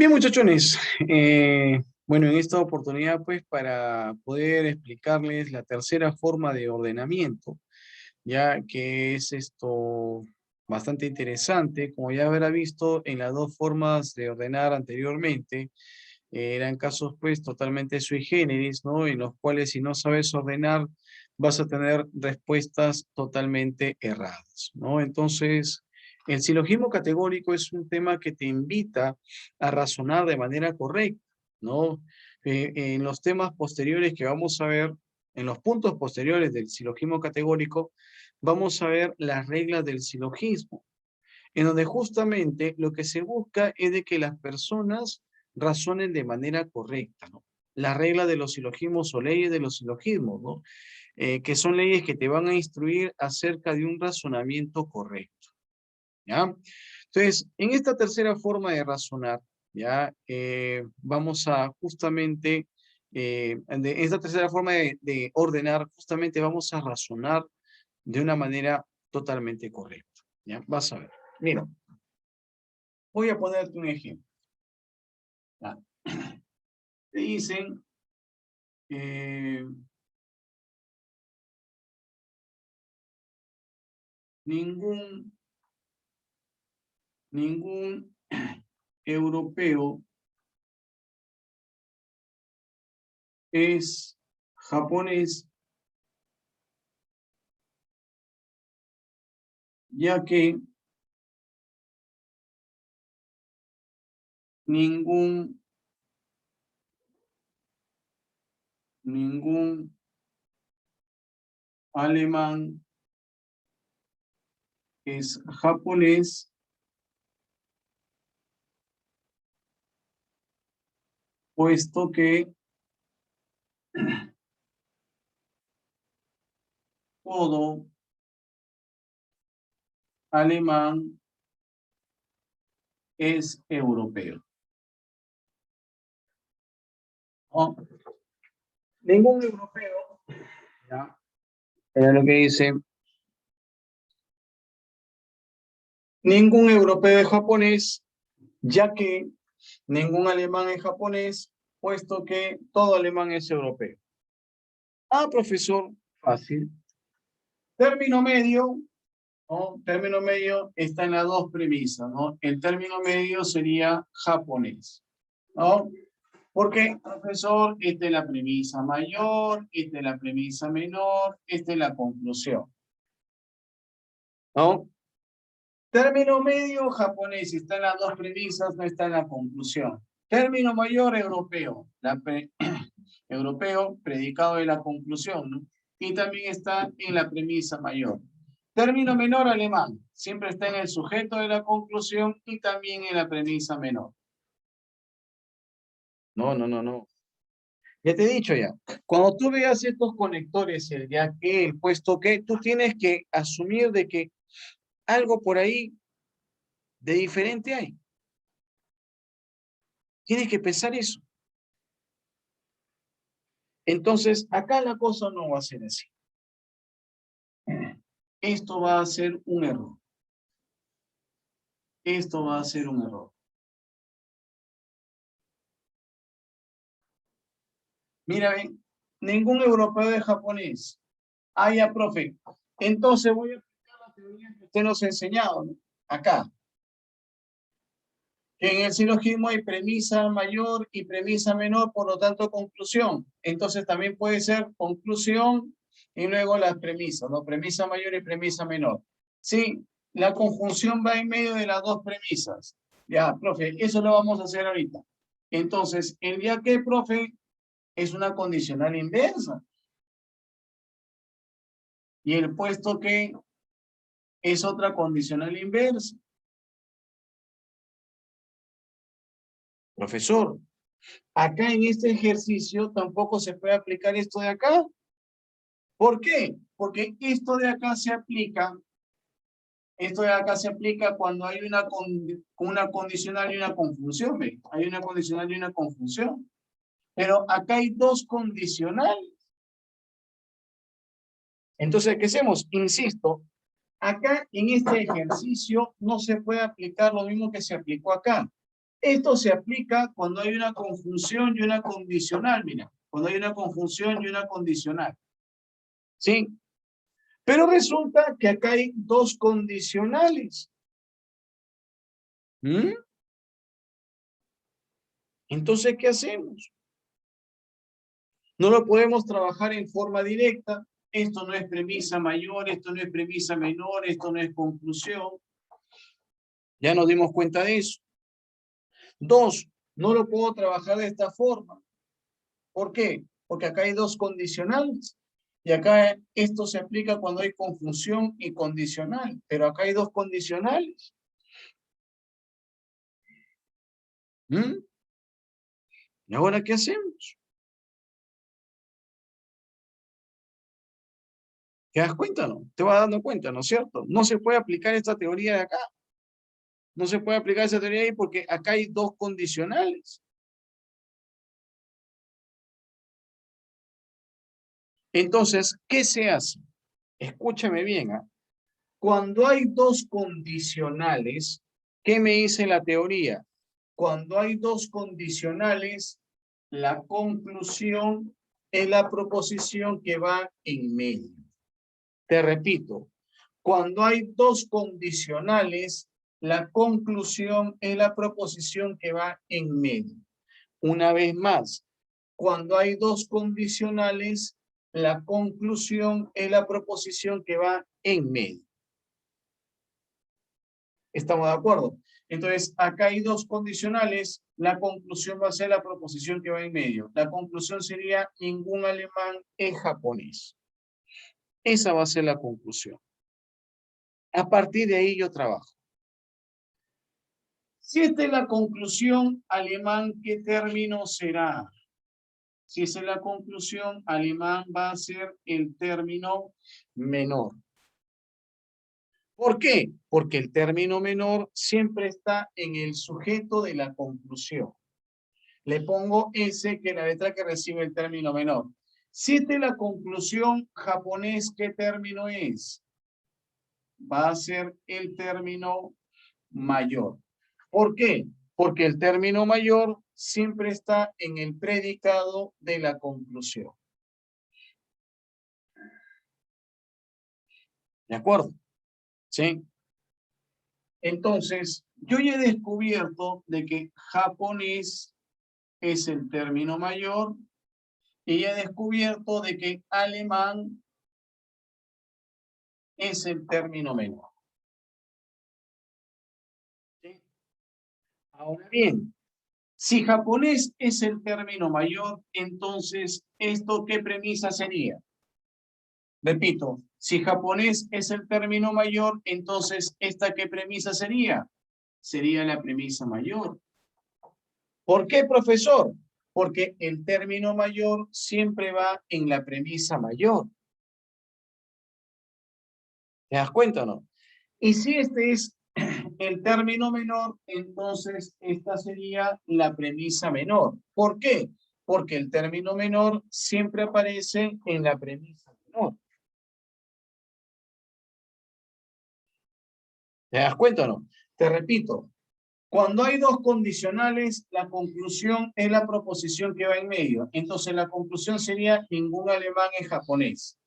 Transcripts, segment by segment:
Bien, muchachones, bueno, en esta oportunidad, pues, para poder explicarles la tercera forma de ordenamiento, ya que es esto bastante interesante, como ya habrá visto en las dos formas de ordenar anteriormente, eran casos, pues, totalmente sui generis, ¿no? En los cuales si no sabes ordenar, vas a tener respuestas totalmente erradas, ¿no? Entonces, el silogismo categórico es un tema que te invita a razonar de manera correcta, ¿no? En los temas posteriores que vamos a ver, en los puntos posteriores del silogismo categórico, vamos a ver las reglas del silogismo, en donde justamente lo que se busca es de que las personas razonen de manera correcta, ¿no? Las reglas de los silogismos o leyes de los silogismos, ¿no? Que son leyes que te van a instruir acerca de un razonamiento correcto, ¿ya? Entonces, en esta tercera forma de razonar, ¿ya? Vamos a justamente, en esta tercera forma de ordenar, justamente vamos a razonar de una manera totalmente correcta, ¿ya? Vas a ver. Mira, voy a ponerte un ejemplo. ¿Ya? Te dicen, eh, ningún europeo es japonés, ya que ningún alemán es japonés, puesto que todo alemán es europeo, ¿no? Ningún europeo, ¿ya? Era lo que dice, ningún europeo es japonés, ya que ningún alemán es japonés, puesto que todo alemán es europeo. Ah, profesor, fácil. Término medio, ¿no? Término medio está en las dos premisas, ¿no? El término medio sería japonés, ¿no? Porque, profesor, esta es la premisa mayor, esta es la premisa menor, esta es la conclusión, ¿no? Término medio japonés, está en las dos premisas, no está en la conclusión. Término mayor europeo, europeo, predicado de la conclusión, ¿no? Y también está en la premisa mayor. Término menor alemán, siempre está en el sujeto de la conclusión y también en la premisa menor. No. Ya te he dicho ya. Cuando tú veas estos conectores, el ya que, el puesto que, tú tienes que asumir de que algo por ahí de diferente hay. Tienes que pensar eso. Entonces, acá la cosa no va a ser así. Esto va a ser un error. Esto va a ser un error. Mira, ven, ningún europeo es japonés. Ah, ya, profe. Entonces voy a aplicar la teoría que usted nos ha enseñado, ¿no? Acá. Que en el silogismo hay premisa mayor y premisa menor, por lo tanto conclusión. Entonces también puede ser conclusión y luego las premisas, ¿no? Premisa mayor y premisa menor. Sí, la conjunción va en medio de las dos premisas. Ya, profe, eso lo vamos a hacer ahorita. Entonces, el ya que, profe, es una condicional inversa. Y el puesto que es otra condicional inversa. Profesor, acá en este ejercicio tampoco se puede aplicar esto de acá. ¿Por qué? Porque esto de acá se aplica cuando hay una condicional y una conjunción, ¿ve? Hay una condicional y una conjunción. Pero acá hay dos condicionales. Entonces, ¿qué hacemos? Insisto, acá en este ejercicio no se puede aplicar lo mismo que se aplicó acá. Esto se aplica cuando hay una conjunción y una condicional, mira. Cuando hay una conjunción y una condicional. ¿Sí? Pero resulta que acá hay dos condicionales. ¿Mm? Entonces, ¿qué hacemos? No lo podemos trabajar en forma directa. Esto no es premisa mayor, esto no es premisa menor, esto no es conclusión. Ya nos dimos cuenta de eso. Dos, no lo puedo trabajar de esta forma. ¿Por qué? Porque acá hay dos condicionales. Y acá esto se aplica cuando hay conjunción y condicional. Pero acá hay dos condicionales. ¿Mm? ¿Y ahora qué hacemos? ¿Te das cuenta, no? Te vas dando cuenta, ¿no es cierto? No se puede aplicar esta teoría de acá. No se puede aplicar esa teoría ahí porque acá hay dos condicionales. Entonces, ¿qué se hace? Escúchame bien, ¿ah? Cuando hay dos condicionales, ¿qué me dice la teoría? Cuando hay dos condicionales, la conclusión es la proposición que va en medio. Te repito, cuando hay dos condicionales, la conclusión es la proposición que va en medio. Una vez más, cuando hay dos condicionales, la conclusión es la proposición que va en medio. ¿Estamos de acuerdo? Entonces, acá hay dos condicionales, la conclusión va a ser la proposición que va en medio. La conclusión sería ningún alemán es japonés. Esa va a ser la conclusión. A partir de ahí yo trabajo. Si esta es la conclusión, alemán, ¿qué término será? Si esa es la conclusión, alemán va a ser el término menor. ¿Por qué? Porque el término menor siempre está en el sujeto de la conclusión. Le pongo S, que es la letra que recibe el término menor. Si esta es la conclusión, japonés, ¿qué término es? Va a ser el término mayor. ¿Por qué? Porque el término mayor siempre está en el predicado de la conclusión. ¿De acuerdo? ¿Sí? Entonces, yo ya he descubierto de que japonés es el término mayor y he descubierto de que alemán es el término menor. ¿Sí? Ahora bien, si japonés es el término mayor, entonces, ¿esto qué premisa sería? Repito, si japonés es el término mayor, entonces, ¿esta qué premisa sería? Sería la premisa mayor. ¿Por qué, profesor? Porque el término mayor siempre va en la premisa mayor. ¿Te das cuenta o no? Y si este es el término menor, entonces esta sería la premisa menor. ¿Por qué? Porque el término menor siempre aparece en la premisa menor. ¿Te das cuenta o no? Te repito, cuando hay dos condicionales, la conclusión es la proposición que va en medio. Entonces la conclusión sería ningún alemán es japonés.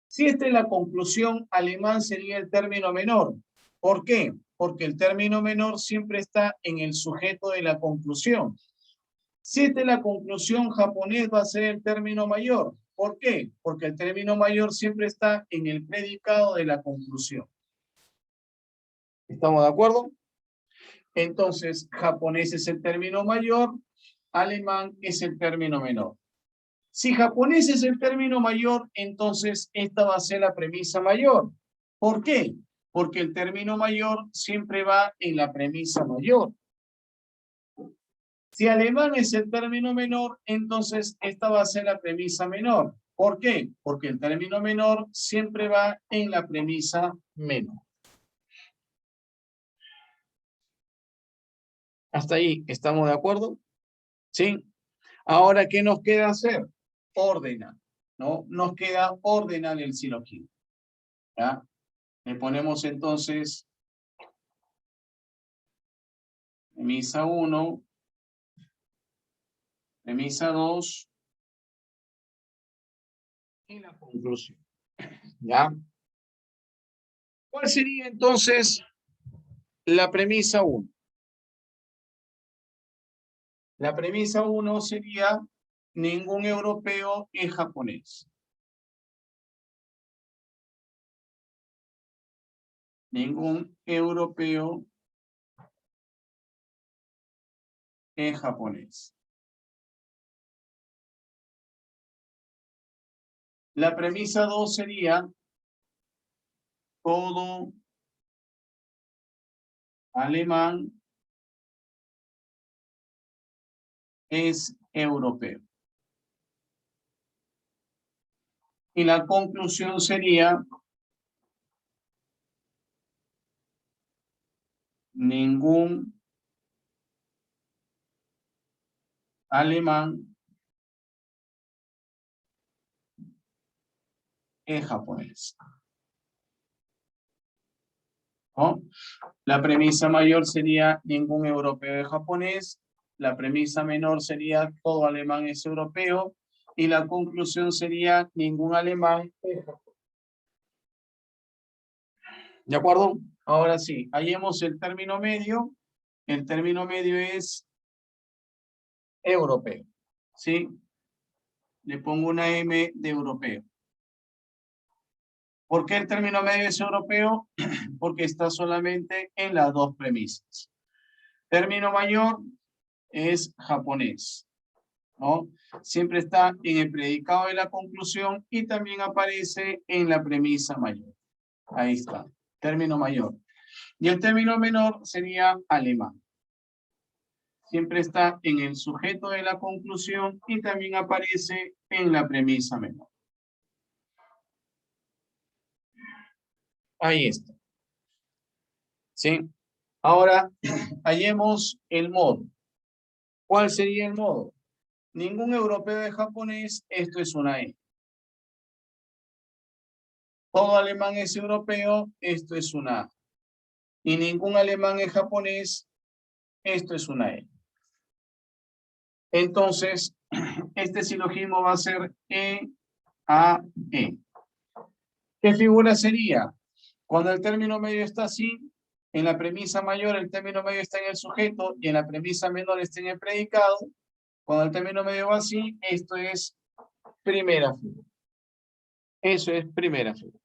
Si esta es la conclusión, alemán sería el término menor. ¿Por qué? Porque el término menor siempre está en el sujeto de la conclusión. Si esta es la conclusión, japonés va a ser el término mayor. ¿Por qué? Porque el término mayor siempre está en el predicado de la conclusión. ¿Estamos de acuerdo? Entonces, japonés es el término mayor, alemán es el término menor. Si japonés es el término mayor, entonces esta va a ser la premisa mayor. ¿Por qué? Porque el término mayor siempre va en la premisa mayor. Si alemán es el término menor, entonces esta va a ser la premisa menor. ¿Por qué? Porque el término menor siempre va en la premisa menor. ¿Hasta ahí estamos de acuerdo? ¿Sí? Ahora, ¿qué nos queda hacer? Ordenar, ¿no? Nos queda ordenar el silogismo. ¿Ya? Le ponemos entonces Premisa 1, premisa 2 y la conclusión. ¿Ya? ¿Cuál sería entonces la premisa 1? La premisa 1 sería: ningún europeo es japonés. Ningún europeo es japonés. La premisa 2 sería: todo alemán es europeo. Y la conclusión sería: ningún alemán es japonés. ¿No? La premisa mayor sería: ningún europeo es japonés. La premisa menor sería: todo alemán es europeo. Y la conclusión sería: ningún alemán es japonés. ¿De acuerdo? Ahora sí, hallemos el término medio. El término medio es europeo. ¿Sí? Le pongo una M de europeo. ¿Por qué el término medio es europeo? Porque está solamente en las dos premisas. Término mayor es japonés, ¿no? Siempre está en el predicado de la conclusión y también aparece en la premisa mayor. Ahí está, término mayor. Y el término menor sería alemán. Siempre está en el sujeto de la conclusión y también aparece en la premisa menor. Ahí está. ¿Sí? Ahora, hallemos el modo. ¿Cuál sería el modo? Ningún europeo es japonés, esto es una E. Todo alemán es europeo, esto es una A. Y ningún alemán es japonés, esto es una E. Entonces, este silogismo va a ser E-A-E. ¿Qué figura sería? Cuando el término medio está así, en la premisa mayor el término medio está en el sujeto y en la premisa menor está en el predicado. Cuando el término medio va así, esto es primera figura. Eso es primera figura.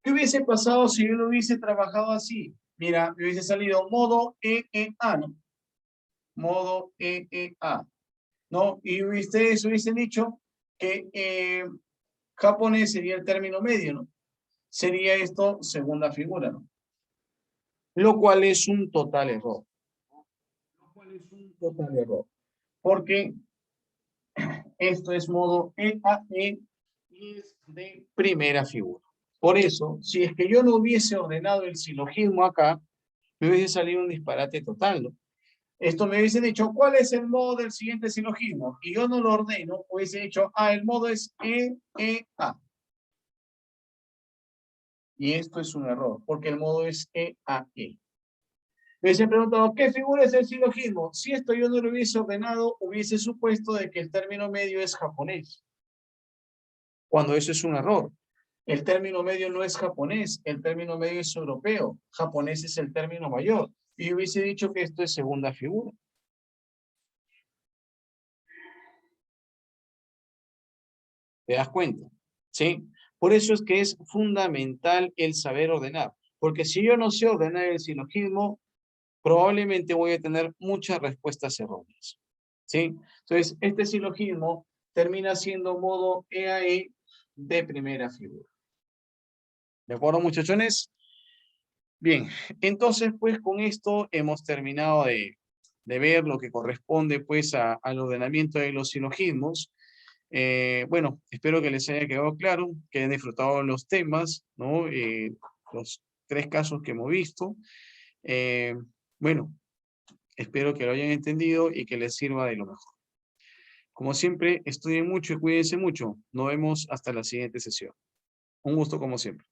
¿Qué hubiese pasado si yo lo hubiese trabajado así? Mira, me hubiese salido modo EEA, ¿no? Modo EEA, ¿no? Y ustedes hubiesen dicho que japonés sería el término medio, ¿no? Sería esto segunda figura, ¿no? Lo cual es un total error. Lo cual es un total error. Porque esto es modo EAE y es de primera figura. Por eso, si es que yo no hubiese ordenado el silogismo acá, me hubiese salido un disparate total, ¿no? Esto me hubiese dicho, ¿cuál es el modo del siguiente silogismo? Y yo no lo ordeno, hubiese dicho, el modo es EEA. Y esto es un error, porque el modo es EAE. Me hubiese preguntado, ¿qué figura es el silogismo? Si esto yo no lo hubiese ordenado, hubiese supuesto de que el término medio es japonés. Cuando eso es un error. El término medio no es japonés, el término medio es europeo. Japonés es el término mayor. Y hubiese dicho que esto es segunda figura. ¿Te das cuenta? ¿Sí? Por eso es que es fundamental el saber ordenar. Porque si yo no sé ordenar el silogismo, probablemente voy a tener muchas respuestas erróneas. ¿Sí? Entonces, este silogismo termina siendo modo EAE de primera figura. ¿De acuerdo, muchachones? Bien, entonces, pues con esto hemos terminado de ver lo que corresponde, pues, al ordenamiento de los silogismos. Bueno, espero que les haya quedado claro, que hayan disfrutado los temas, ¿no? Los tres casos que hemos visto. Bueno, espero que lo hayan entendido y que les sirva de lo mejor. Como siempre, estudien mucho y cuídense mucho. Nos vemos hasta la siguiente sesión. Un gusto como siempre.